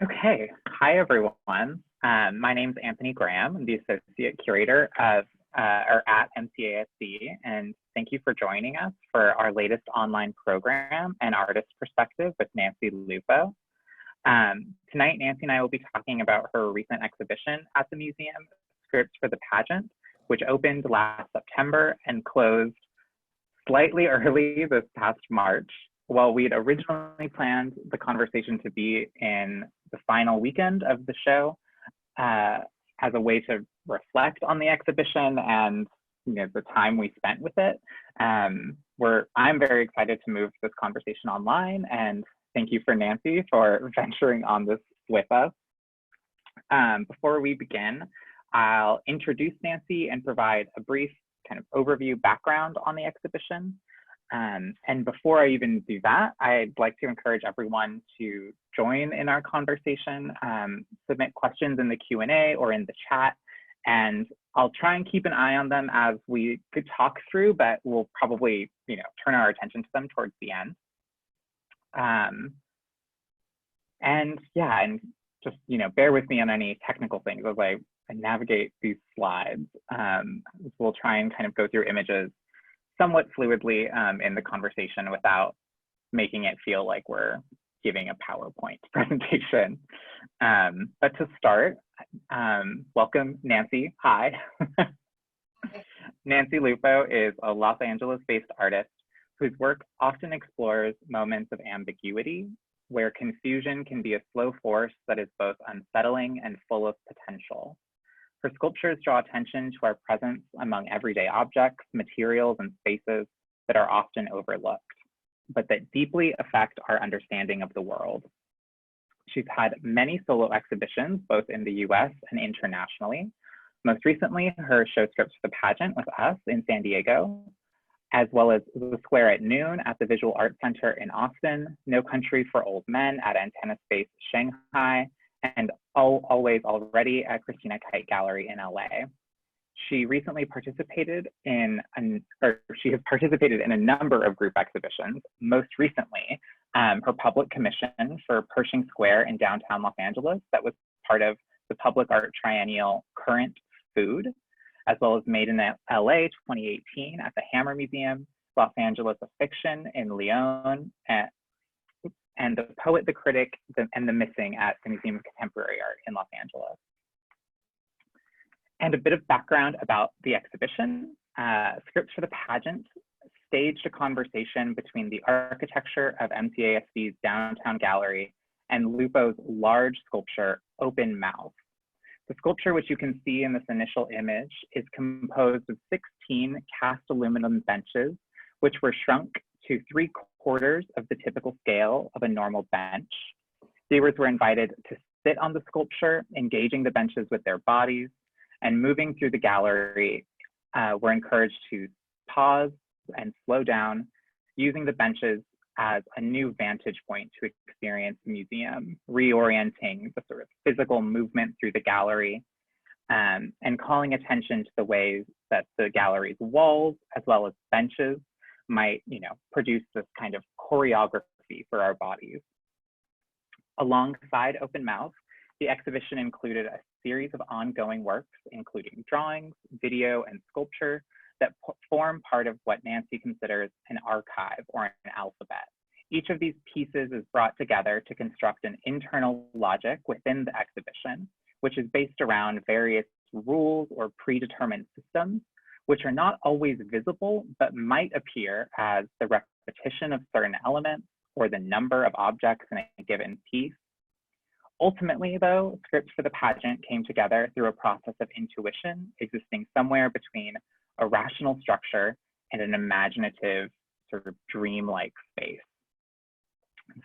Okay, hi everyone. My name is Anthony Graham. I'm the Associate Curator of or at MCASD, and thank you for joining us for our latest online program, An Artist Perspective with Nancy Lupo. Tonight, Nancy and I will be talking about her recent exhibition at the museum, Scripts for the Pageant, which opened last September and closed slightly early this past March. While we'd originally planned the conversation to be in the final weekend of the show as a way to reflect on the exhibition and the time we spent with it, I'm very excited to move this conversation online, and thank you for Nancy for venturing on this with us. Before we begin, I'll introduce Nancy and provide a brief kind of overview background on the exhibition. And before I even do that, I'd like to encourage everyone to join in our conversation, submit questions in the Q&A or in the chat, and I'll try and keep an eye on them as we could talk through, but we'll probably turn our attention to them towards the end. And just bear with me on any technical things as I navigate these slides. We'll try and kind of go through images somewhat fluidly in the conversation without making it feel like we're giving a PowerPoint presentation. But to start, welcome Nancy, hi. Nancy Lupo is a Los Angeles-based artist whose work often explores moments of ambiguity, where confusion can be a slow force that is both unsettling and full of potential. Her sculptures draw attention to our presence among everyday objects, materials, and spaces that are often overlooked, but that deeply affect our understanding of the world. She's had many solo exhibitions, both in the US and internationally. Most recently, her show Scripts for the Pageant with us in San Diego, as well as The Square at Noon at the Visual Arts Center in Austin, No Country for Old Men at Antenna Space Shanghai, and Always Already at Christina Kite Gallery in LA. She recently participated in, she has participated in a number of group exhibitions. Most recently, her public commission for Pershing Square in downtown Los Angeles that was part of the Public Art Triennial Current Food, as well as Made in LA 2018 at the Hammer Museum, Los Angeles of Fiction in Lyon, and The Poet, the Critic, and the Missing at the Museum of Contemporary Art in Los Angeles. And a bit of background about the exhibition. Scripts for the Pageant staged a conversation between the architecture of MCASD's downtown gallery and Lupo's large sculpture, Open Mouth. The sculpture, which you can see in this initial image, is composed of 16 cast aluminum benches, which were shrunk to 3/4 of the typical scale of a normal bench. Viewers were invited to sit on the sculpture, engaging the benches with their bodies, and moving through the gallery were encouraged to pause and slow down, using the benches as a new vantage point to experience the museum, reorienting the sort of physical movement through the gallery, and calling attention to the ways that the gallery's walls, as well as benches, might produce this kind of choreography for our bodies. Alongside Open Mouth, the exhibition included a series of ongoing works, including drawings, video, and sculpture that form part of what Nancy considers an archive or an alphabet. Each of these pieces is brought together to construct an internal logic within the exhibition, which is based around various rules or predetermined systems, which are not always visible, but might appear as the repetition of certain elements or the number of objects in a given piece. Ultimately, though, Scripts for the Pageant came together through a process of intuition existing somewhere between a rational structure and an imaginative, sort of dreamlike space.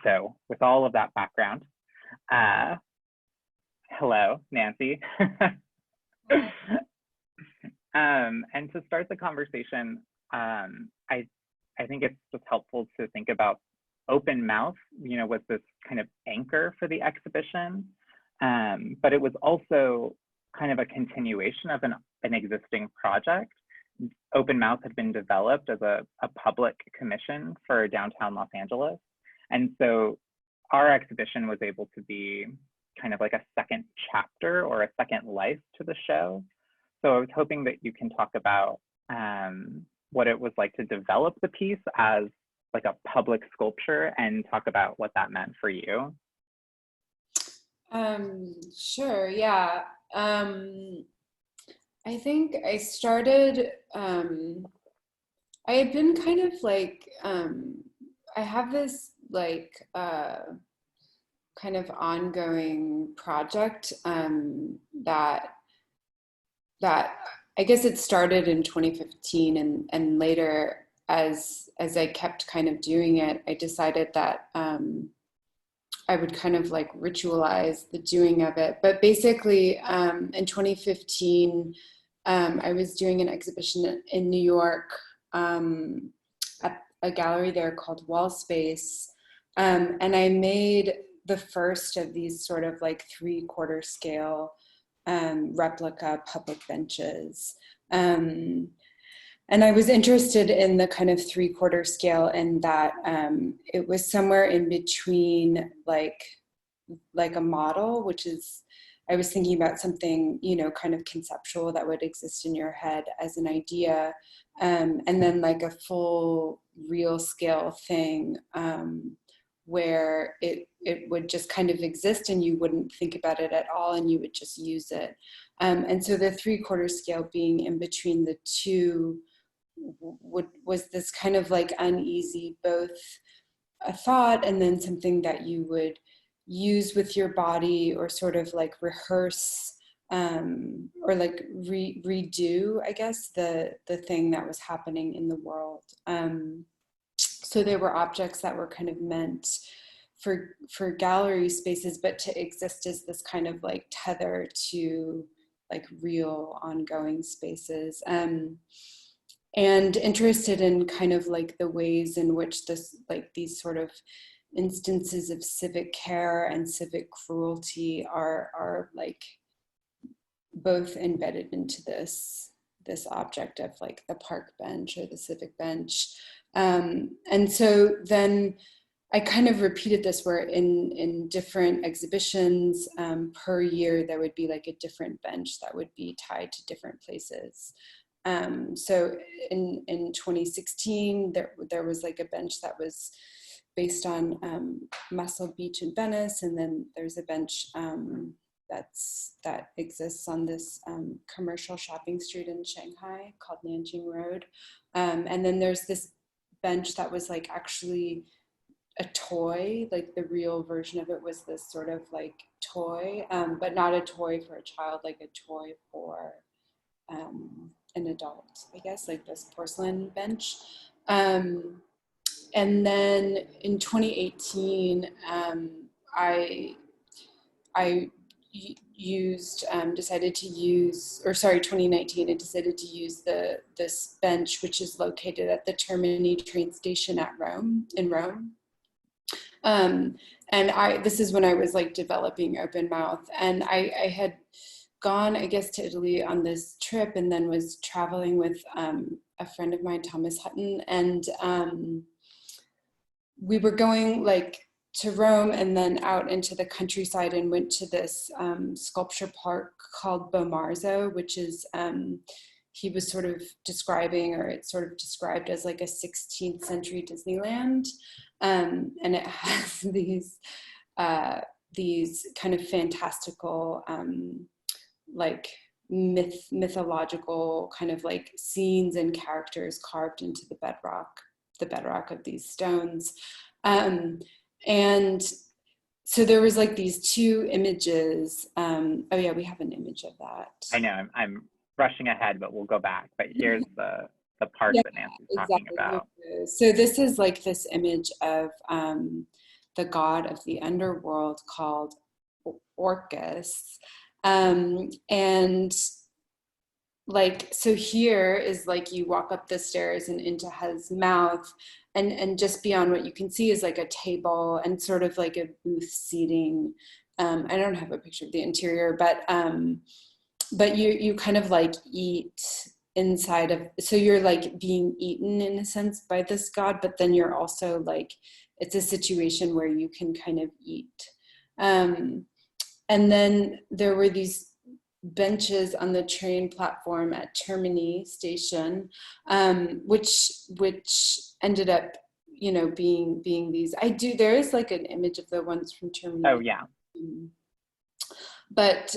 So with all of that background, hello, Nancy. And to start the conversation, I think it's just helpful to think about Open Mouth, was this kind of anchor for the exhibition, but it was also kind of a continuation of an existing project. Open Mouth had been developed as a public commission for downtown Los Angeles. And so our exhibition was able to be kind of like a second chapter or a second life to the show. So I was hoping that you can talk about what it was like to develop the piece as like a public sculpture and talk about what that meant for you. Sure, yeah. I think I started, I had been kind of like, I have this like kind of ongoing project that I guess it started in 2015, and later as I kept kind of doing it, I decided that I would kind of like ritualize the doing of it. But basically in 2015, I was doing an exhibition in New York at a gallery there called Wall Space. And I made the first of these sort of like 3/4 scale replica public benches. And I was interested in the kind of 3/4 scale in that it was somewhere in between like a model, which is, I was thinking about something, you know, kind of conceptual that would exist in your head as an idea, and then like a full real scale thing where it would just kind of exist and you wouldn't think about it at all and you would just use it. And so the 3/4 scale being in between the two was this kind of like uneasy, both a thought and then something that you would use with your body or sort of like rehearse or like redo, I guess, the thing that was happening in the world. So there were objects that were kind of meant for gallery spaces, but to exist as this kind of like tether to like real ongoing spaces. And interested in kind of like the ways in which this, like these sort of instances of civic care and civic cruelty are like both embedded into this object of like the park bench or the civic bench. And so then I kind of repeated this where in different exhibitions per year, there would be like a different bench that would be tied to different places. So in 2016, there was like a bench that was based on Muscle Beach in Venice, and then there's a bench that exists on this commercial shopping street in Shanghai called Nanjing Road. And then there's this bench that was like actually a toy, like the real version of it was this sort of like toy, but not a toy for a child, like a toy for an adult, I guess, like this porcelain bench. And then in 2018, I used, decided to use, or sorry, 2019, I decided to use this bench, which is located at the Termini train station in Rome. And this is when I was like developing Open Mouth, and I had gone, I guess, to Italy on this trip, and then was traveling with a friend of mine, Thomas Hutton, and we were going like to Rome and then out into the countryside and went to this sculpture park called 𝘗𝘢𝘨𝑜, which is, he was sort of describing, or it's sort of described as like a 16th century Disneyland. And it has these kind of fantastical, like mythological kind of like scenes and characters carved into the bedrock of these stones. And so there was like these two images. Oh yeah, we have an image of that. I know, I'm rushing ahead, but we'll go back. But here's the part that Nancy's talking about. So this is like this image of the god of the underworld called Orcus. And like, so here is like, you walk up the stairs and into his mouth, and just beyond what you can see is like a table and sort of like a booth seating. I don't have a picture of the interior, but you kind of like eat inside of, so you're like being eaten in a sense by this god, but then you're also like, it's a situation where you can kind of eat. And then there were these benches on the train platform at Termini station, which ended up, you know, being these. There is like an image of the ones from Termini. Oh yeah. But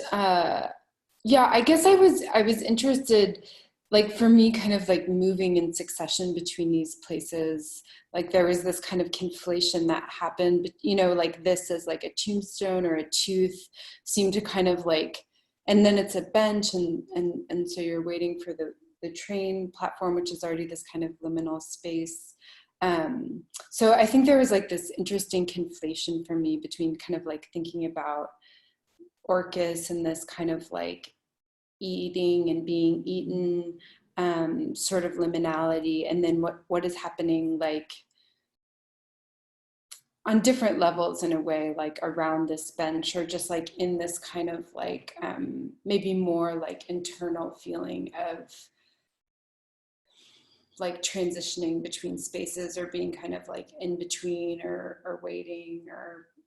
yeah, I guess I was interested, like for me, kind of like moving in succession between these places. Like there was this kind of conflation that happened, but you know, like this is like a tombstone or a tooth seemed to kind of like, and then it's a bench, and so you're waiting for the train platform, which is already this kind of liminal space. So I think there was like this interesting conflation for me between kind of like thinking about orcus and this kind of like eating and being eaten, sort of liminality, and then what is happening like on different levels in a way, like around this bench, or just like in this kind of like maybe more like internal feeling of like transitioning between spaces, or being kind of like in between, or waiting,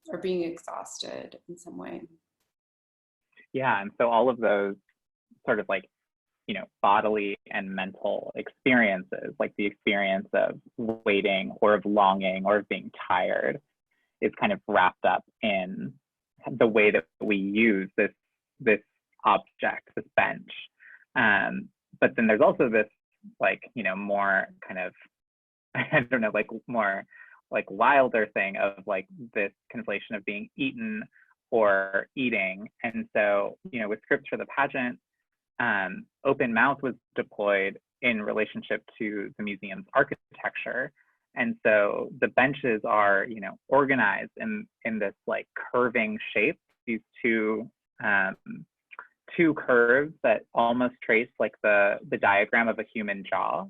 or being exhausted in some way. Yeah, and so all of those sort of like, you know, bodily and mental experiences, like the experience of waiting or of longing or of being tired, is kind of wrapped up in the way that we use this object, this bench. But then there's also this, like, you know, more kind of, I don't know, like more like wilder thing of like this conflation of being eaten or eating. And so, you know, with Scripts for the Pageant, open mouth was deployed in relationship to the museum's architecture. And so the benches are, you know, organized in this like curving shape, these two curves that almost trace like the diagram of a human jaw.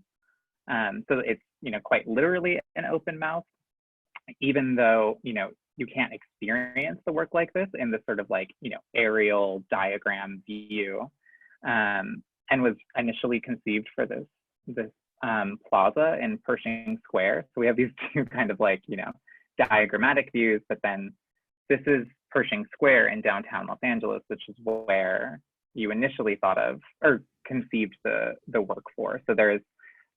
So it's, you know, quite literally an open mouth, even though, you know, you can't experience the work like this in this sort of like, you know, aerial diagram view, and was initially conceived for this plaza in Pershing Square. So we have these two kind of like, you know, diagrammatic views, but then this is Pershing Square in downtown Los Angeles, which is where you initially thought of or conceived the work for. So there is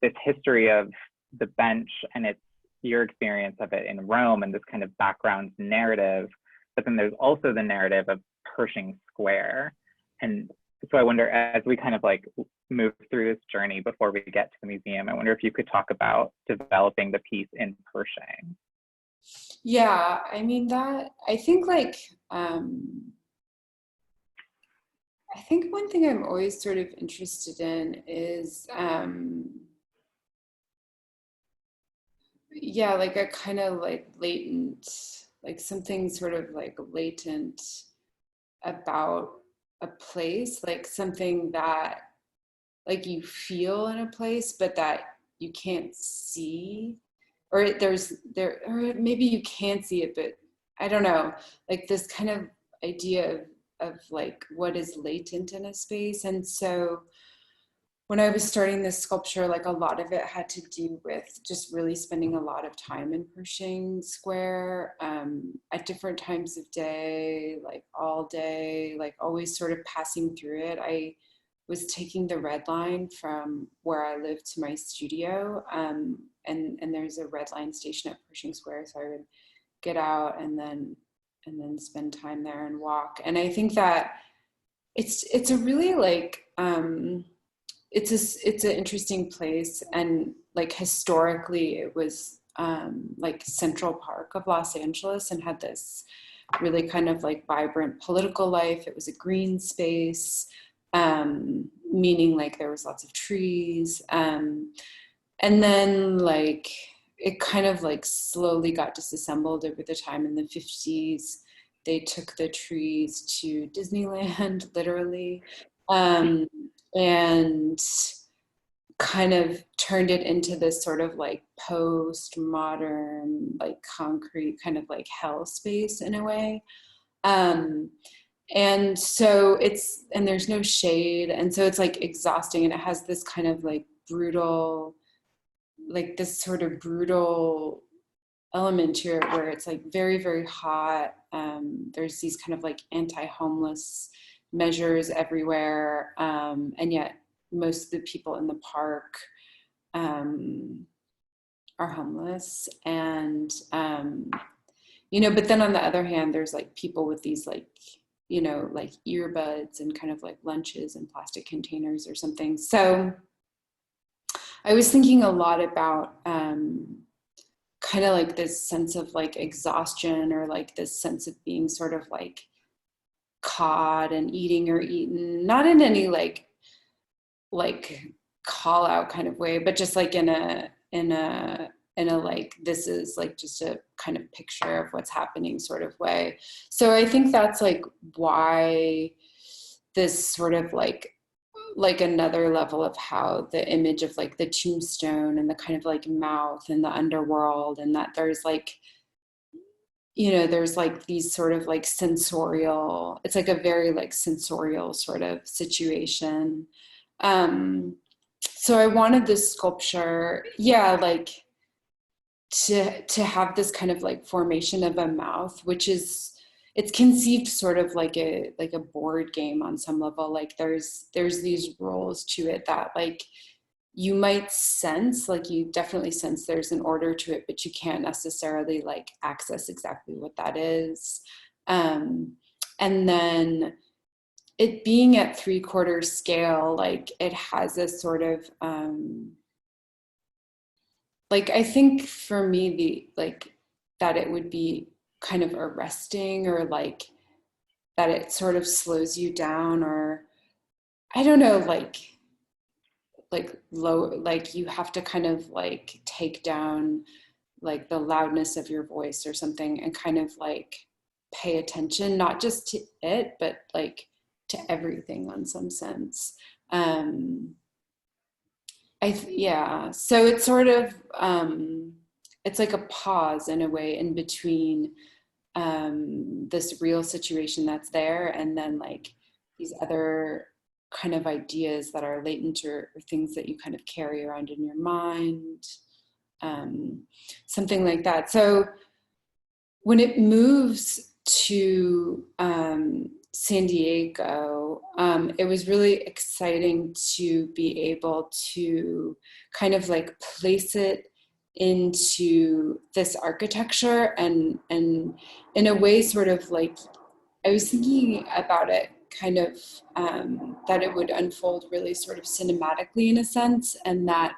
this history of the bench and its your experience of it in Rome and this kind of background narrative, but then there's also the narrative of Pershing Square. And so I wonder, as we kind of like move through this journey before we get to the museum, I wonder if you could talk about developing the piece in Pershing. Yeah, I mean, that, I think like, I think one thing I'm always sort of interested in is, yeah, like a kind of like latent, like something sort of like latent about a place, like something that like you feel in a place, but that you can't see, or or maybe you can see it, but I don't know, like this kind of idea of like what is latent in a space. And so when I was starting this sculpture, like a lot of it had to do with just really spending a lot of time in Pershing Square, at different times of day, like all day, like always sort of passing through it. I was taking the red line from where I lived to my studio, and there's a red line station at Pershing Square, so I would get out and then spend time there and walk. And I think that it's a really like, it's an interesting place, and like historically it was like Central Park of Los Angeles, and had this really kind of like vibrant political life. It was a green space, meaning like there was lots of trees, and then like it kind of like slowly got disassembled over the time. In the 50s they took the trees to Disneyland, literally, and kind of turned it into this sort of like post-modern, like concrete kind of like hell space in a way. And so and there's no shade, and so it's like exhausting, and it has this kind of like brutal, like this sort of brutal element to it where it's like very, very hot. There's these kind of like anti-homeless measures everywhere, and yet most of the people in the park are homeless. And you know, but then on the other hand, there's like people with these like, you know, like earbuds and kind of like lunches in plastic containers or something. So I was thinking a lot about kind of like this sense of like exhaustion, or like this sense of being sort of like caught and eating or eaten, not in any like call out kind of way, but just like in a like, this is like just a kind of picture of what's happening sort of way. So I think that's like why this sort of like another level of how the image of like the tombstone and the kind of like mouth and the underworld, and that there's like, you know, there's like these sort of like sensorial, it's like a very like sensorial sort of situation. So I wanted this sculpture, yeah, like to have this kind of like formation of a mouth, which is, it's conceived sort of like a board game on some level. Like there's these rules to it that like you might sense, like you definitely sense there's an order to it, but you can't necessarily like access exactly what that is. And then it being at 3/4 scale, like it has a sort of like, I think for me, the like that it would be kind of arresting, or like that it sort of slows you down, or I don't know, like low, like you have to kind of like take down like the loudness of your voice or something, and kind of like pay attention, not just to it, but like to everything on some sense. Yeah, so it's sort of it's like a pause in a way in between this real situation that's there, and then like these other kind of ideas that are latent, or things that you kind of carry around in your mind, something like that. So when it moves to San Diego, it was really exciting to be able to kind of like place it into this architecture, and in a way sort of like, I was thinking about it kind of that it would unfold really sort of cinematically in a sense, and that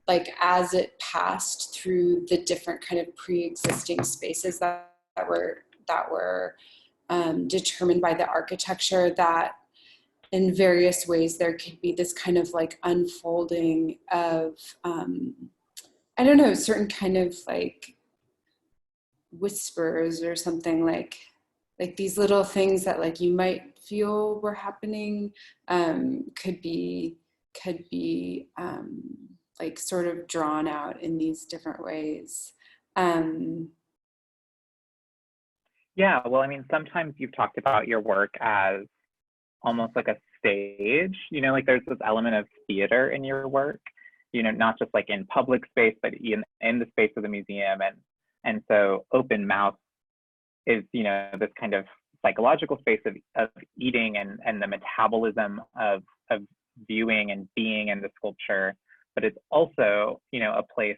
like as it passed through the different kind of pre-existing spaces that were determined by the architecture, that in various ways there could be this kind of like unfolding of I don't know, certain kind of like whispers or something, like these little things that like you might feel were happening, could be like sort of drawn out in these different ways. Yeah, well, I mean, sometimes you've talked about your work as almost like a stage, you know, like there's this element of theater in your work, you know, not just like in public space, but in the space of the museum. And so open mouth is, you know, this kind of psychological space of eating and the metabolism of viewing and being in the sculpture. But it's also, you know, a place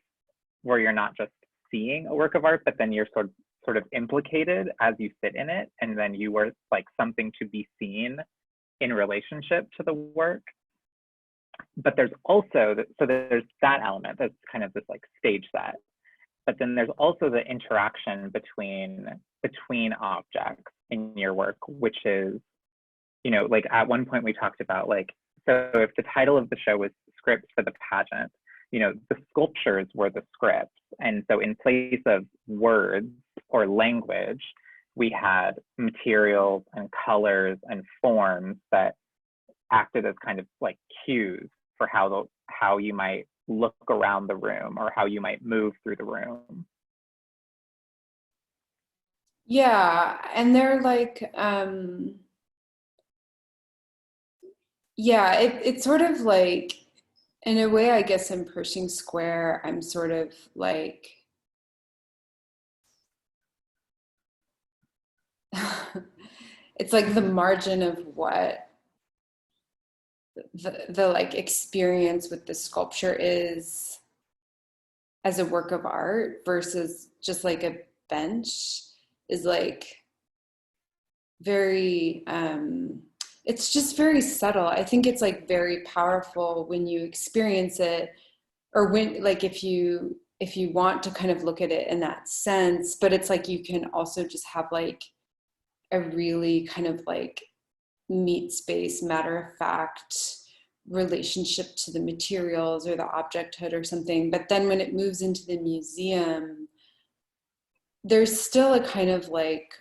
where you're not just seeing a work of art, but then you're sort of implicated as you sit in it, and then you are like something to be seen in relationship to the work. But there's also, so there's that element that's kind of this like stage set, but then there's also the interaction between objects in your work, which is, you know, like at one point we talked about like, so if the title of the show was Scripts for the Pageant, you know, the sculptures were the scripts. And so in place of words or language, we had materials and colors and forms that acted as kind of like cues for how you might look around the room, or how you might move through the room. Yeah, and they're like, yeah, it's sort of like, in a way, I guess in Pershing Square, I'm sort of like it's like the margin of what the like experience with the sculpture is as a work of art versus just like a bench is like very it's just very subtle. I think it's like very powerful when you experience it, or when like if you want to kind of look at it in that sense, but it's like you can also just have like a really kind of like meat space, matter of fact relationship to the materials or the objecthood or something. But then when it moves into the museum, there's still a kind of like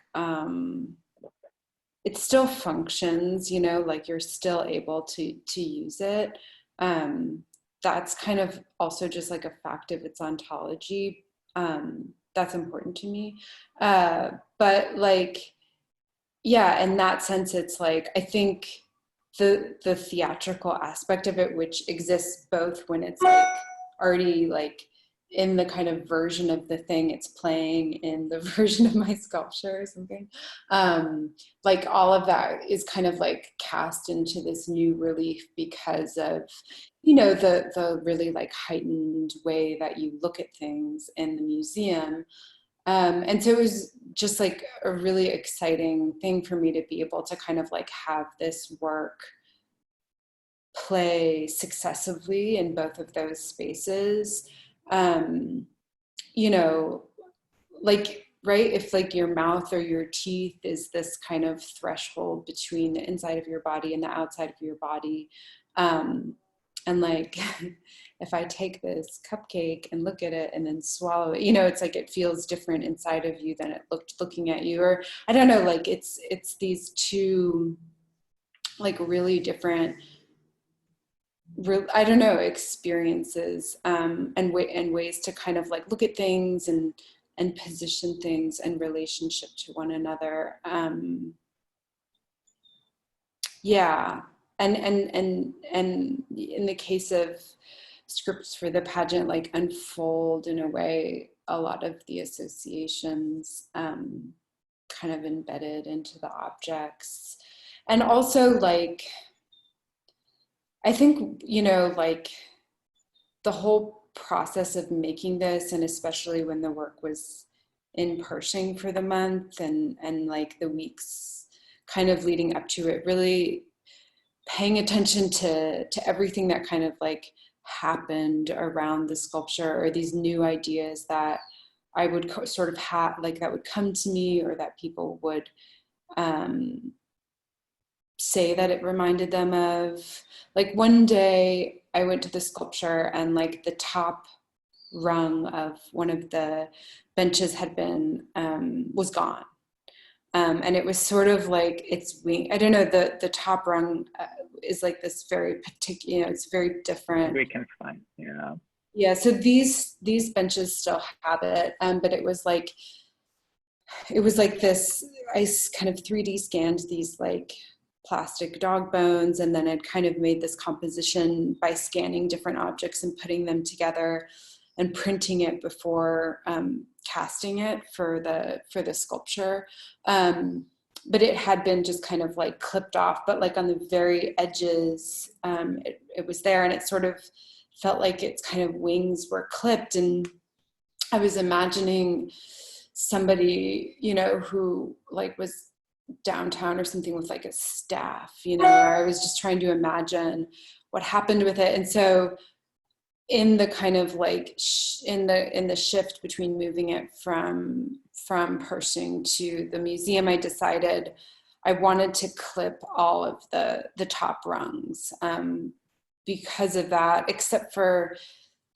it still functions, you know, like you're still able to use it. That's kind of also just like a fact of its ontology. That's important to me. But like, yeah, in that sense, it's like, I think the theatrical aspect of it, which exists both when it's like already like in the kind of version of the thing it's playing in the version of my sculpture or something, like all of that is kind of like cast into this new relief because of, you know, the really like heightened way that you look at things in the museum. And so it was just like a really exciting thing for me to be able to kind of like have this work play successively in both of those spaces. You know, like, right, if like your mouth or your teeth is this kind of threshold between the inside of your body and the outside of your body, and like if I take this cupcake and look at it and then swallow it, you know, it's like it feels different inside of you than it looked looking at you. Or I don't know, like it's these two like really different I don't know, experiences, and ways to kind of like look at things and position things in relationship to one another. Yeah, and in the case of scripts for the pageant, like unfold in a way a lot of the associations kind of embedded into the objects, and also like I think, you know, like the whole process of making this, and especially when the work was in Pershing for the month and like the weeks kind of leading up to it, really paying attention to everything that kind of like happened around the sculpture, or these new ideas that I would sort of have, like that would come to me, or that people would say that it reminded them of. Like one day I went to the sculpture and like the top rung of one of the benches had been was gone, and it was sort of like its wing. I don't know, the top rung is like this very particular, you know, it's very different. We can find, you know. Yeah, so these benches still have it, but it was like this. I kind of 3D scanned these like plastic dog bones, and then I'd kind of made this composition by scanning different objects and putting them together and printing it before casting it for the sculpture. But it had been just kind of like clipped off, but like on the very edges, it was there, and it sort of felt like its kind of wings were clipped. And I was imagining somebody, you know, who like was downtown or something with like a staff, you know, or I was just trying to imagine what happened with it. And so in the kind of like in the shift between moving it from Pershing to the museum, I decided I wanted to clip all of the top rungs, because of that, except for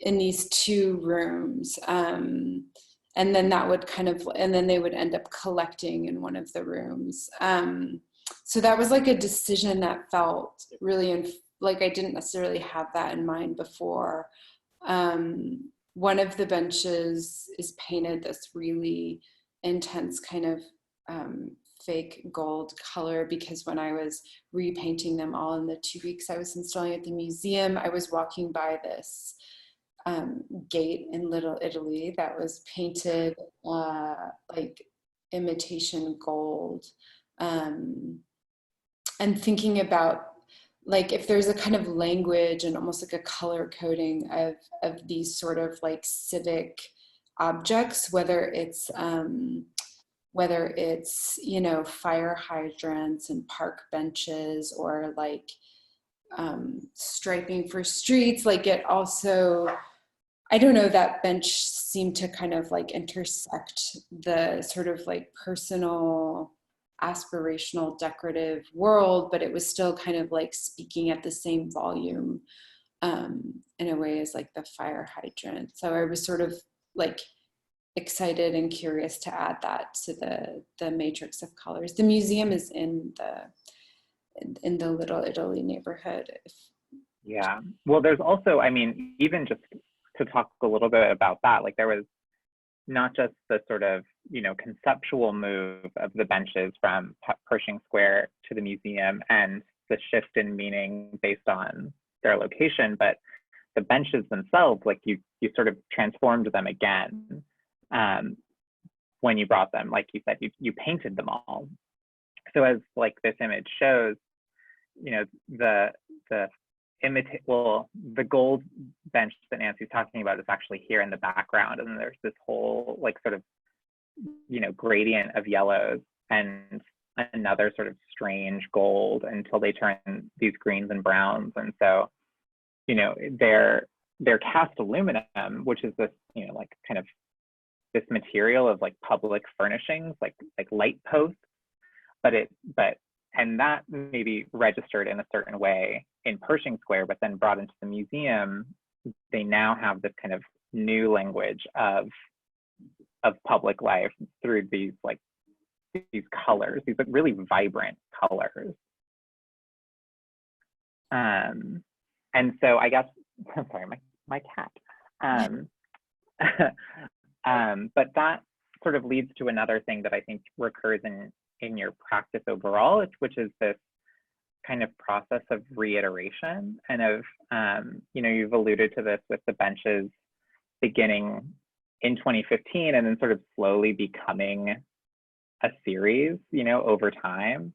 in these two rooms. And then that would kind of, and then they would end up collecting in one of the rooms. So that was like a decision that felt really like I didn't necessarily have that in mind before. One of the benches is painted this really intense kind of fake gold color, because when I was repainting them all in the 2 weeks I was installing at the museum, I was walking by this gate in Little Italy that was painted like imitation gold, and thinking about like if there's a kind of language and almost like a color coding of these sort of like civic objects, whether it's you know, fire hydrants and park benches, or like striping for streets. Like it also, I don't know, that bench seemed to kind of like intersect the sort of like personal, aspirational, decorative world, but it was still kind of like speaking at the same volume in a way as like the fire hydrant. So I was sort of like excited and curious to add that to the matrix of colors. The museum is in the Little Italy neighborhood. Yeah. Well, there's also, I mean, even just to talk a little bit about that, like there was not just the sort of, you know, conceptual move of the benches from Pershing Square to the museum and the shift in meaning based on their location, but the benches themselves, like you sort of transformed them again when you brought them. Like you said, you painted them all. So as like this image shows, you know, the gold bench that Nancy's talking about is actually here in the background, and there's this whole like sort of, you know, gradient of yellows and another sort of strange gold until they turn these greens and browns. And so, you know, they're cast aluminum, which is this, you know, like kind of this material of like public furnishings, like light posts, and that maybe registered in a certain way in Pershing Square, but then brought into the museum, they now have this kind of new language of public life through these colors, these like really vibrant colors. And so I guess, I'm sorry, my cat. But that sort of leads to another thing that I think recurs in your practice overall, which is this kind of process of reiteration and of, you know, you've alluded to this with the benches beginning in 2015 and then sort of slowly becoming a series, you know, over time.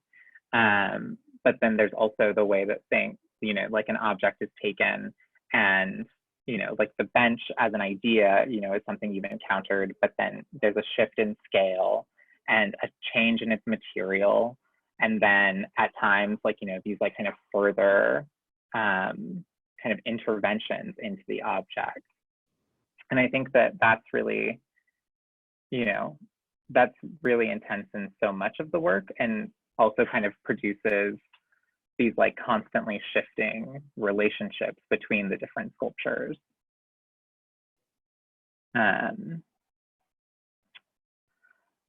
But then there's also the way that things, you know, like an object is taken and, you know, like the bench as an idea, you know, is something you've encountered, but then there's a shift in scale and a change in its material. And then at times, like, you know, these like kind of further kind of interventions into the object. And I think that that's really, you know, that's really intense in so much of the work, and also kind of produces these like constantly shifting relationships between the different sculptures.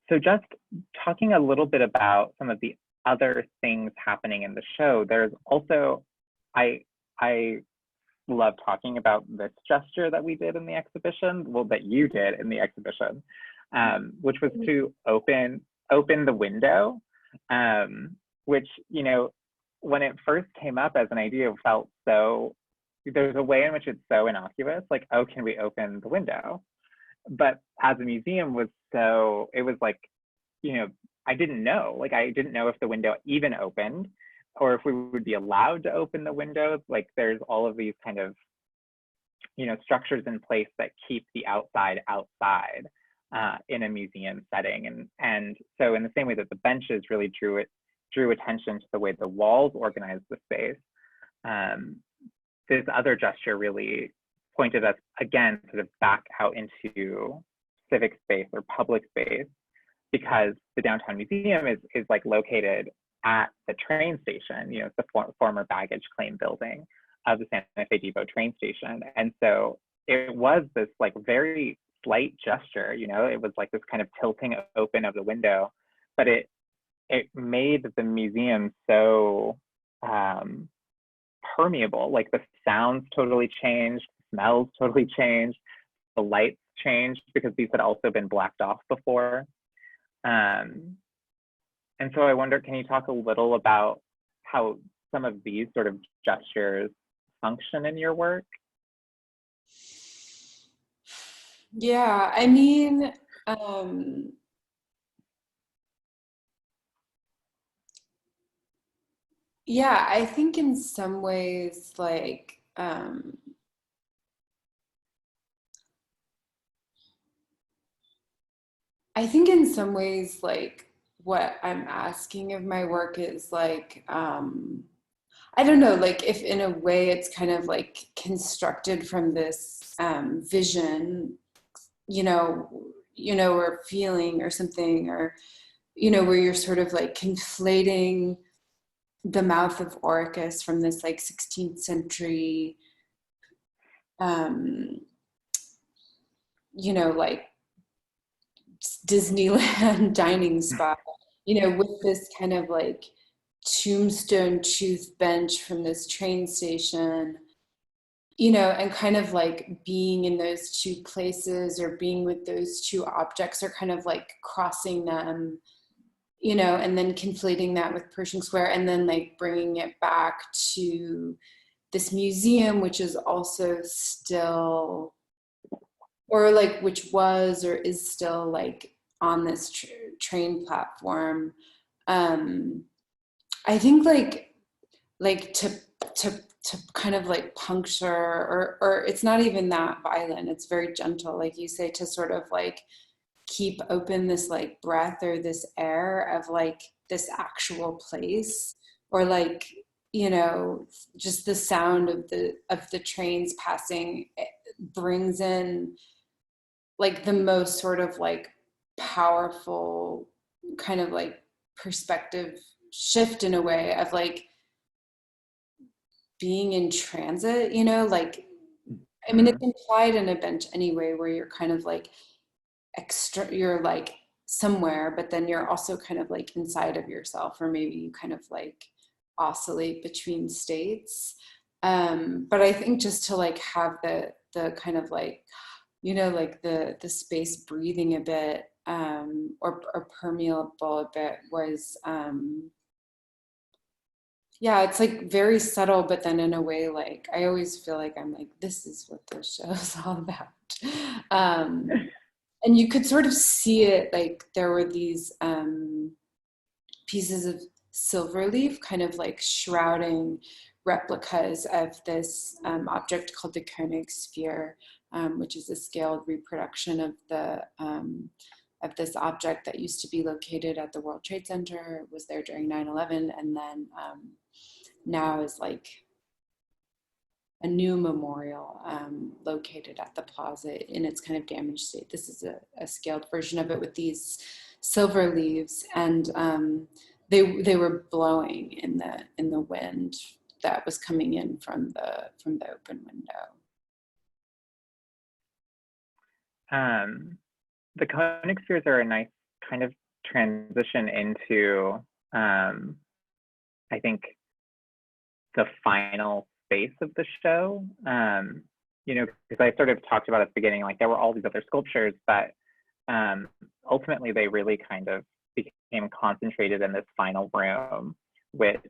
So just talking a little bit about some of the other things happening in the show, there's also, I love talking about this gesture that we did in the exhibition, well, that you did in the exhibition, which was to open the window, which, you know, when it first came up as an idea, it felt so, there's a way in which it's so innocuous, like, oh, can we open the window? But as a museum was so, it was like, you know, I didn't know if the window even opened or if we would be allowed to open the window. Like there's all of these kind of, you know, structures in place that keep the outside in a museum setting. And so in the same way that the benches really drew attention to the way the walls organized the space, this other gesture really pointed us again sort of back out into civic space or public space, because the downtown museum is like located at the train station. You know, it's the former baggage claim building of the Santa Fe Depot train station. And so it was this like very slight gesture, you know, it was like this kind of tilting open of the window, but it made the museum so permeable. Like the sounds totally changed, smells totally changed, the lights changed because these had also been blacked off before. And so I wonder, can you talk a little about how some of these sort of gestures function in your work? Yeah, I mean, Yeah, I think in some ways, like, I think in some ways, like, what I'm asking of my work is like, I don't know, like if in a way it's kind of like constructed from this vision, or feeling or something, or, where you're sort of like conflating the mouth of Orcus from this like 16th century, um, like Disneyland dining spot, with this kind of like tombstone tooth bench from this train station, and kind of like being in those two places or being with those two objects or kind of like crossing them, and then conflating that with Pershing Square and then like bringing it back to this museum, which is also still, or like which was or is still like on this train platform. I think like to kind of like puncture, or it's not even that violent, it's very gentle, like you say, to sort of like keep open this like breath or this air of like this actual place, or like, just the sound of the trains passing brings in like the most sort of like powerful kind of like perspective shift in a way of like being in transit, like, I mean, it's implied in a bench anyway, where you're kind of like you're like somewhere, but then you're also kind of like inside of yourself, or maybe you kind of like oscillate between states. But I think just to like have the kind of like, like the space breathing a bit, or permeable a bit was, yeah, it's like very subtle, but then in a way, like I always feel like I'm like, this is what this show is all about. And you could sort of see it, like there were these pieces of silver leaf kind of like shrouding replicas of this object called the 𝘗𝘢𝘨𝘐, which is a scaled reproduction of this object that used to be located at the World Trade Center. It was there during 9/11, and then now is like a new memorial located at the plaza in its kind of damaged state. This is a scaled version of it with these silver leaves, and they were blowing in the wind that was coming in from the open window. The 𝘗𝘢𝘨𝘐𝑠 are a nice kind of transition into, I think, the final space of the show. Because I sort of talked about at the beginning, like there were all these other sculptures, but ultimately they really kind of became concentrated in this final room, which,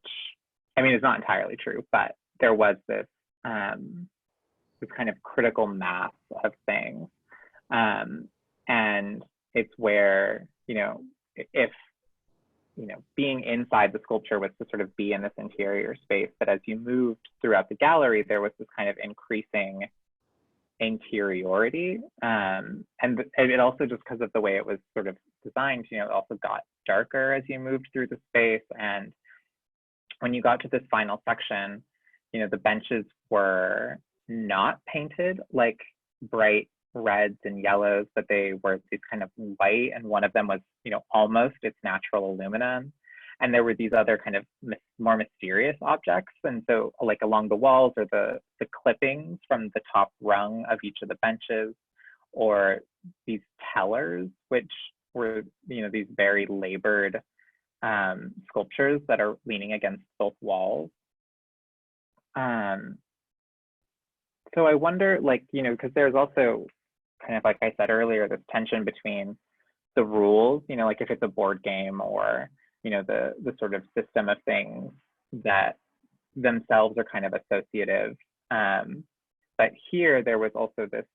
I mean, is not entirely true, but there was this this kind of critical mass of things. And it's where, if, being inside the sculpture was to sort of be in this interior space, but as you moved throughout the gallery, there was this kind of increasing interiority. And it also, just because of the way it was sort of designed, it also got darker as you moved through the space. And when you got to this final section, the benches were not painted like bright reds and yellows, but they were these kind of white, and one of them was, almost its natural aluminum. And there were these other kind of more mysterious objects. And so like along the walls are the clippings from the top rung of each of the benches, or these tellers, which were, these very labored sculptures that are leaning against both walls. So I wonder, like, because there's also kind of, like I said earlier, this tension between the rules, like if it's a board game, or, the sort of system of things that themselves are kind of associative. But here there was also this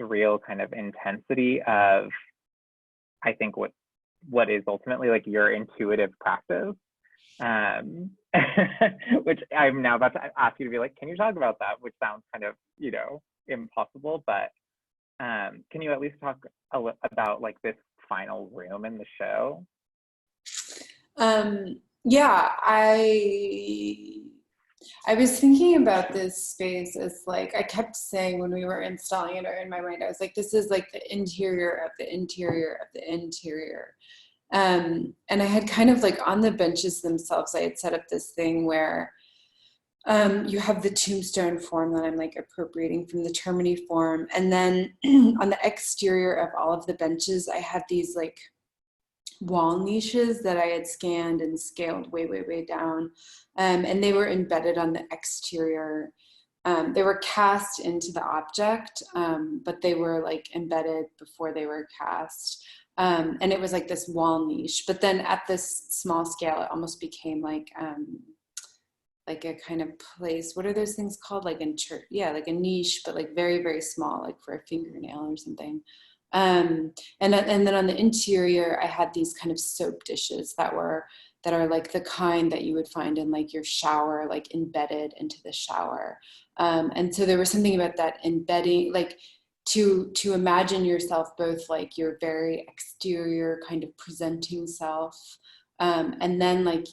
real kind of intensity of, I think, what is ultimately like your intuitive practice. which I'm now about to ask you to be like, can you talk about that? Which sounds kind of, you know, impossible, but can you at least talk about like this final room in the show? Yeah, I was thinking about this space as like, I kept saying when we were installing it, or in my mind, I was like, this is like the interior of the interior of the interior. And I had kind of like on the benches themselves, I had set up this thing where you have the tombstone form that I'm like appropriating from the Termini form. And then on the exterior of all of the benches, I had these like wall niches that I had scanned and scaled way, way, way down. And they were embedded on the exterior. They were cast into the object, but they were like embedded before they were cast. And it was like this wall niche. But then at this small scale, it almost became like a kind of place. What are those things called? Like in church? Yeah, like a niche, but like very, very small, like for a fingernail or something. And then on the interior, I had these kind of soap dishes that are like the kind that you would find in like your shower, like embedded into the shower. And so there was something about that embedding, like to imagine yourself both like your very exterior kind of presenting self, and then like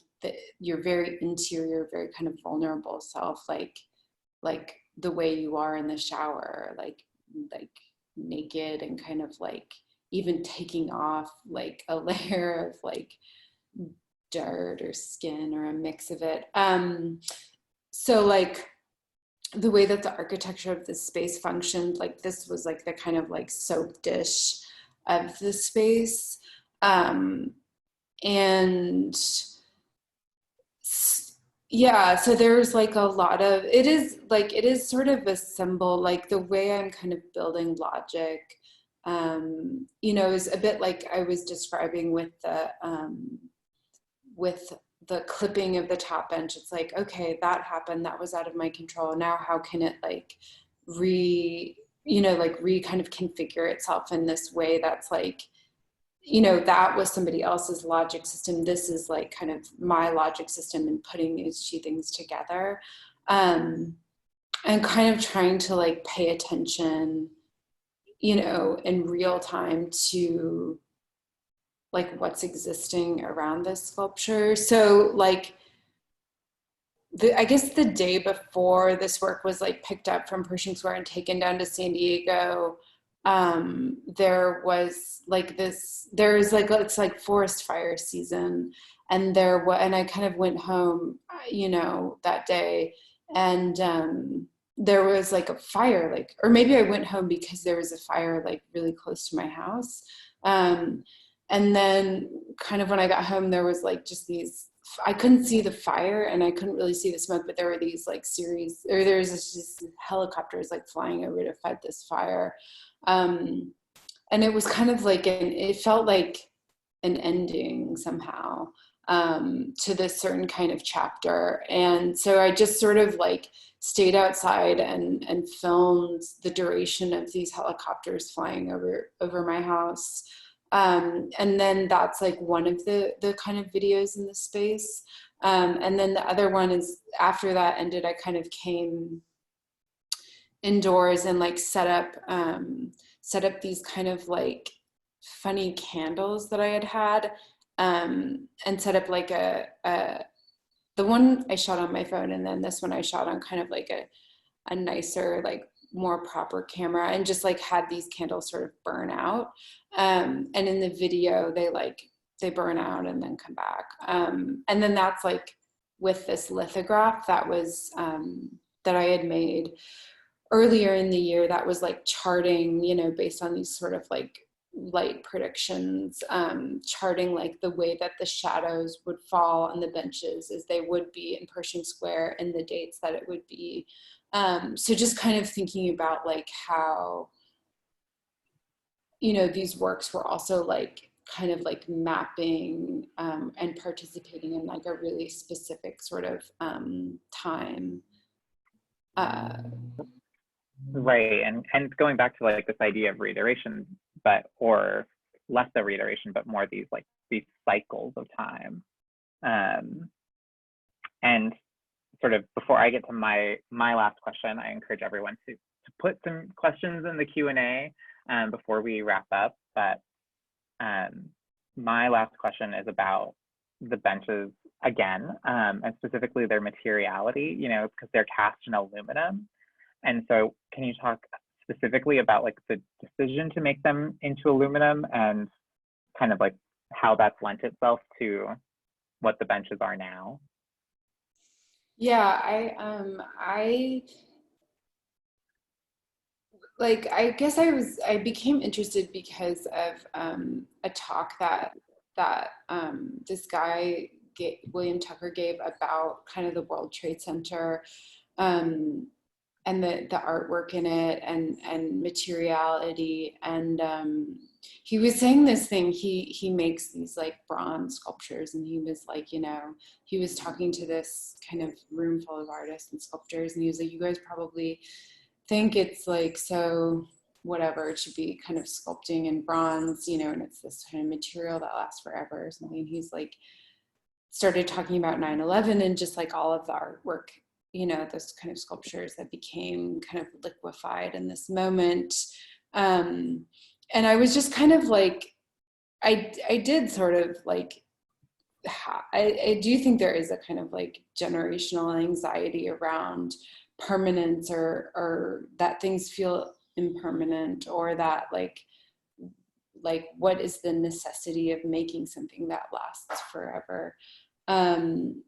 your very interior, very kind of vulnerable self, like the way you are in the shower, like naked and kind of like even taking off like a layer of like dirt or skin or a mix of it. So like the way that the architecture of this space functioned, like this was like the kind of like soap dish of the space. And yeah, so there's like a lot of, it is sort of a symbol, like the way I'm kind of building logic, you know, is a bit like I was describing with the clipping of the top bench. It's like, okay, that happened, that was out of my control. Now how can it like kind of configure itself in this way that's like, you know, that was somebody else's logic system. This is like kind of my logic system and putting these two things together. And kind of trying to like pay attention, you know, in real time to like what's existing around this sculpture. So like, I guess the day before this work was like picked up from Pershing Square and taken down to San Diego, there was like it's like forest fire season, and I kind of went home, you know, that day, and there was like a fire, like, or maybe I went home because there was a fire like really close to my house, and then kind of when I got home, there was like just these, I couldn't see the fire and I couldn't really see the smoke, but there were these like there's just helicopters like flying over to fight this fire. And it was kind of like it felt like an ending somehow, to this certain kind of chapter. And so I just sort of like stayed outside and filmed the duration of these helicopters flying over my house. And then that's like one of the kind of videos in the space. And then the other one is, after that ended, I kind of came indoors and like set up these kind of like funny candles that I had, and set up like the one I shot on my phone, and then this one I shot on kind of like a nicer, like more proper camera, and just like had these candles sort of burn out. And in the video, they burn out and then come back. And then that's like with this lithograph that was, that I had made earlier in the year, that was like charting, you know, based on these sort of like light predictions, charting like the way that the shadows would fall on the benches as they would be in Pershing Square and the dates that it would be. So just kind of thinking about like how, you know, these works were also like kind of like mapping, and participating in like a really specific sort of time. Right, and going back to like this idea of reiteration, or less of reiteration, but more these cycles of time. And sort of before I get to my last question, I encourage everyone to put some questions in the Q&A before we wrap up. But my last question is about the benches again, and specifically their materiality, you know, because they're cast in aluminum. And so can you talk specifically about like the decision to make them into aluminum and kind of like how that's lent itself to what the benches are now? Yeah, I guess I became interested because of a talk that this guy William Tucker gave about kind of the World Trade Center, and the artwork in it, and materiality, and he was saying this thing. He makes these like bronze sculptures, and he was like, you know, he was talking to this kind of room full of artists and sculptors, and he was like, you guys probably think it's like so whatever, it should be kind of sculpting in bronze, you know, and it's this kind of material that lasts forever or something. He's like started talking about 9/11 and just like all of the artwork, you know, those kind of sculptures that became kind of liquefied in this moment. And I was just kind of like, I did sort of like, I do think there is a kind of like generational anxiety around permanence, or that things feel impermanent, or that like what is the necessity of making something that lasts forever. And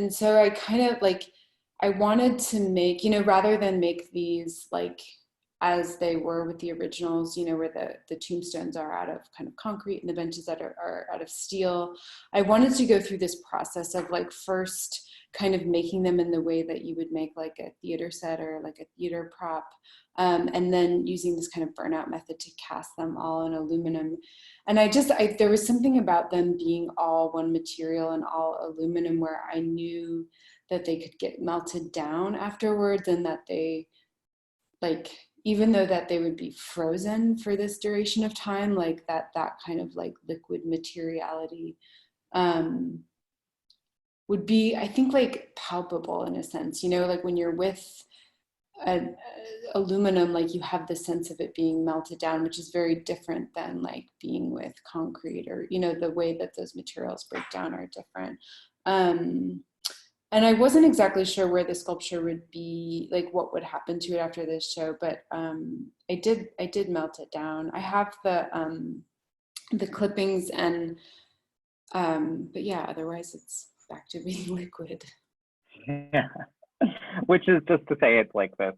so I kind of like, I wanted to make, you know, rather than make these like as they were with the originals, you know, where the tombstones are out of kind of concrete and the benches that are out of steel, I wanted to go through this process of like first kind of making them in the way that you would make like a theater set or like a theater prop, and then using this kind of burnout method to cast them all in aluminum. And there was something about them being all one material and all aluminum where I knew that they could get melted down afterwards, and that they, like, even though that they would be frozen for this duration of time, like that kind of like liquid materiality would be, I think, like palpable in a sense, you know, like when you're with aluminum, like you have the sense of it being melted down, which is very different than like being with concrete, or, you know, the way that those materials break down are different. And I wasn't exactly sure where the sculpture would be, like what would happen to it after this show, but I did melt it down. I have the clippings, and but yeah, otherwise it's back to being liquid. Yeah. Which is just to say it's like this,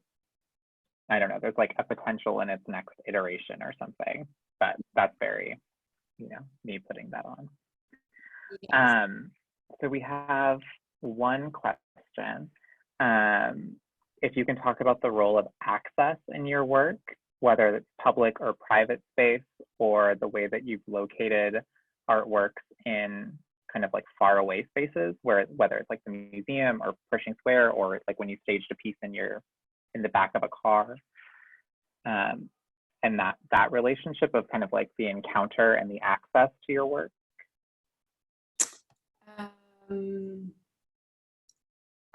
I don't know, there's like a potential in its next iteration or something, but that's very, you know, me putting that on. Yes. So we have one question. If you can talk about the role of access in your work, whether it's public or private space, or the way that you've located artworks in kind of like far away spaces, whether it's like the museum or Pershing Square, or it's like when you staged a piece in the back of a car, and that relationship of kind of like the encounter and the access to your work.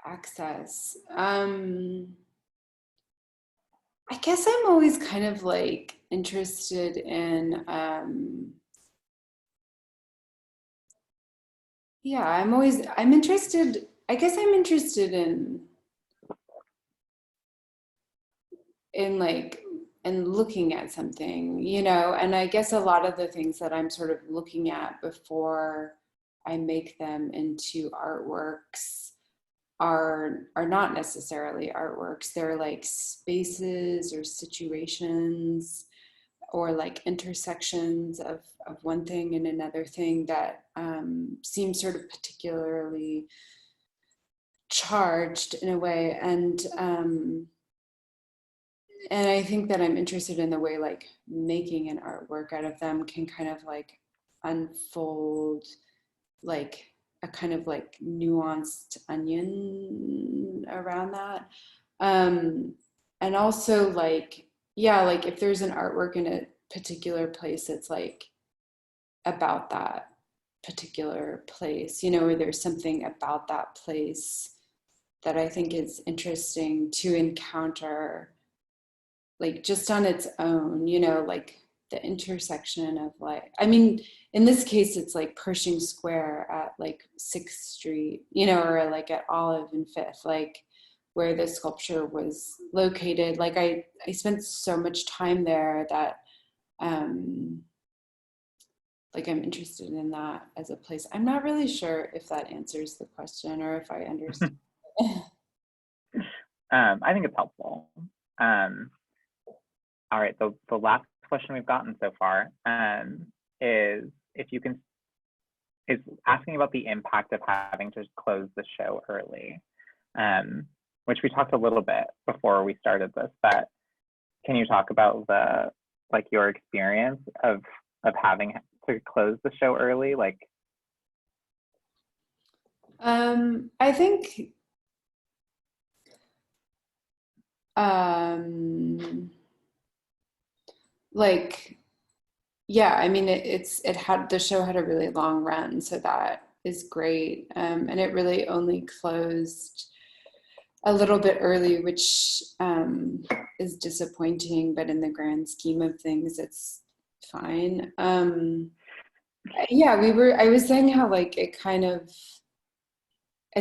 Access. I guess I'm always kind of like interested in, yeah, I'm interested, I guess I'm interested in like, and looking at something, you know, and I guess a lot of the things that I'm sort of looking at before I make them into artworks are not necessarily artworks. They're like spaces or situations, or like intersections of one thing and another thing that seem sort of particularly charged in a way. And I think that I'm interested in the way like making an artwork out of them can kind of like unfold like a kind of like nuanced onion around that. And also like, yeah, like if there's an artwork in a particular place, it's like about that particular place, you know, or there's something about that place that I think is interesting to encounter, like just on its own, you know, like the intersection of like, I mean, in this case, it's like Pershing Square at like 6th Street, you know, or like at Olive and 5th, like where the sculpture was located. Like I spent so much time there that, like I'm interested in that as a place. I'm not really sure if that answers the question or if I understand. I think it's helpful. All right, the last question we've gotten so far is asking about the impact of having to close the show early, which we talked a little bit before we started this, but can you talk about your experience of having to close the show early? Like, I think like, yeah, I mean, the show had a really long run, so that is great. And it really only closed a little bit early, which is disappointing, but in the grand scheme of things, it's fine. Yeah, I was saying how like it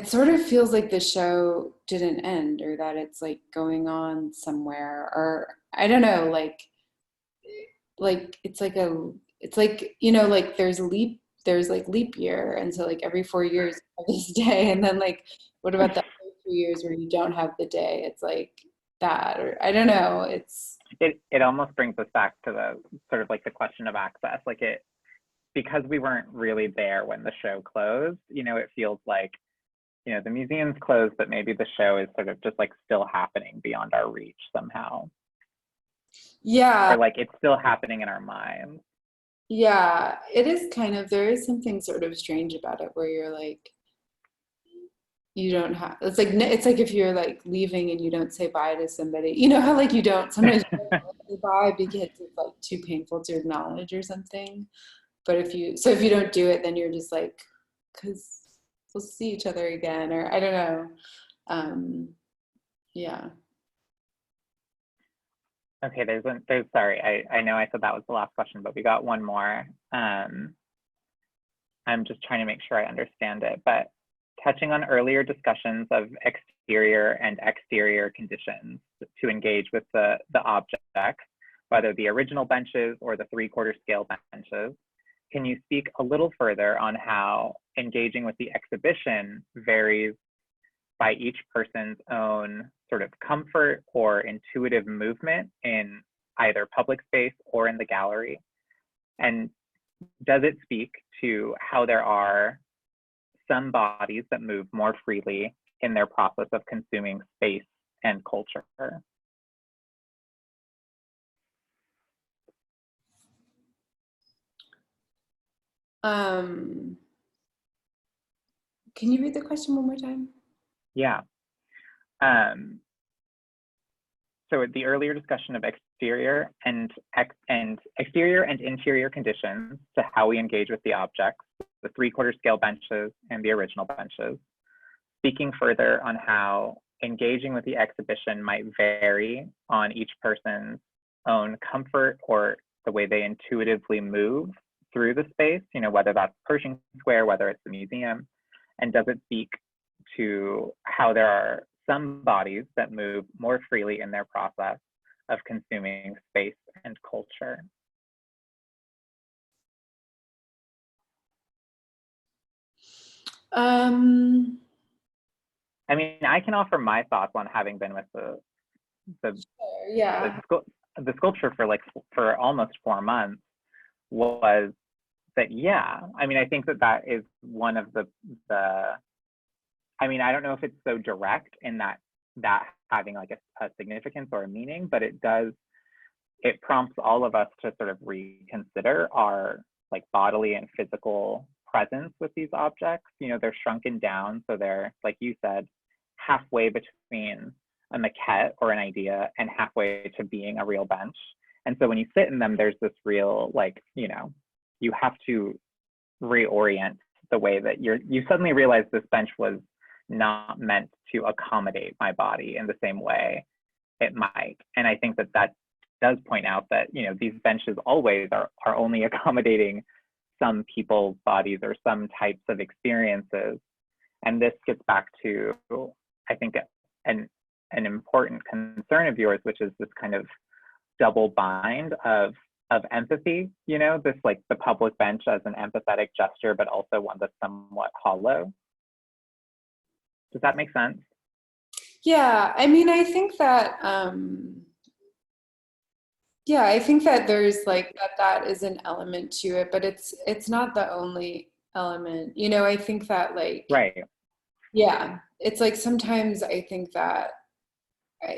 sort of feels like the show didn't end, or that it's like going on somewhere, or I don't know, like it's like, you know, like there's like leap year, and so like every 4 years you have this day, and then like what about the other 2 years where you don't have the day? It's like that, or I don't know. it almost brings us back to the sort of like the question of access, like because we weren't really there when the show closed, you know, it feels like, you know, the museum's closed, but maybe the show is sort of just like still happening beyond our reach somehow. Yeah. Or like it's still happening in our minds. Yeah, it is there is something sort of strange about it where you're like, you don't have, it's like if you're like leaving and you don't say bye to somebody, you know how like sometimes you don't say bye because it's like too painful to acknowledge or something. But if you don't do it, then you're just like, because we'll see each other again, or I don't know. Yeah. Okay, sorry, I know I said that was the last question, but we got one more. I'm just trying to make sure I understand it, but touching on earlier discussions of exterior and exterior conditions to engage with the objects, whether the original benches or the 3/4 scale benches, can you speak a little further on how engaging with the exhibition varies by each person's own sort of comfort or intuitive movement in either public space or in the gallery? And does it speak to how there are some bodies that move more freely in their process of consuming space and culture? Can you read the question one more time? Yeah. So the earlier discussion of exterior and interior conditions to how we engage with the objects, the 3/4 scale benches and the original benches, speaking further on how engaging with the exhibition might vary on each person's own comfort or the way they intuitively move through the space, you know, whether that's Pershing Square, whether it's the museum, and does it speak to how there are some bodies that move more freely in their process of consuming space and culture? I mean, I can offer my thoughts on having been with the sculpture for almost 4 months, was that, yeah, I mean, I think that is one of the I mean, I don't know if it's so direct in that having like a significance or a meaning, but it prompts all of us to sort of reconsider our like bodily and physical presence with these objects. You know, they're shrunken down, so they're, like you said, halfway between a maquette or an idea and halfway to being a real bench. And so when you sit in them, there's this real, like, you know, you have to reorient the way that you suddenly realize this bench was not meant to accommodate my body in the same way it might. And I think that that does point out that, you know, these benches always are only accommodating some people's bodies or some types of experiences. And this gets back to, I think, an important concern of yours, which is this kind of double bind of empathy, you know, this like the public bench as an empathetic gesture, but also one that's somewhat hollow. Does that make sense? Yeah, I mean, I think that, yeah, I think that there's like that is an element to it, but it's not the only element. You know, I think that like, right. Yeah, it's like sometimes I think that,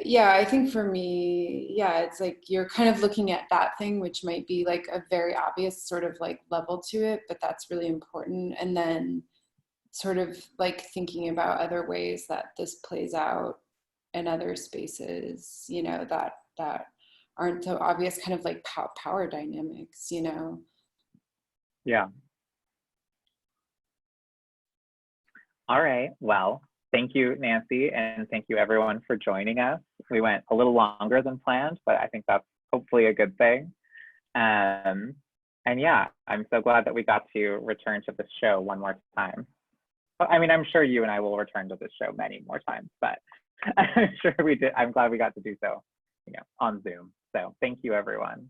yeah, I think for me, yeah, it's like you're kind of looking at that thing, which might be like a very obvious sort of like level to it, but that's really important. And then sort of like thinking about other ways that this plays out in other spaces, you know, that aren't so obvious, kind of like power dynamics, you know? Yeah. All right. Well, thank you, Nancy, and thank you everyone for joining us. We went a little longer than planned, but I think that's hopefully a good thing. And yeah, I'm so glad that we got to return to this show one more time. I mean, I'm sure you and I will return to this show many more times, but I'm sure we did. I'm glad we got to do so, you know, on Zoom. So thank you, everyone.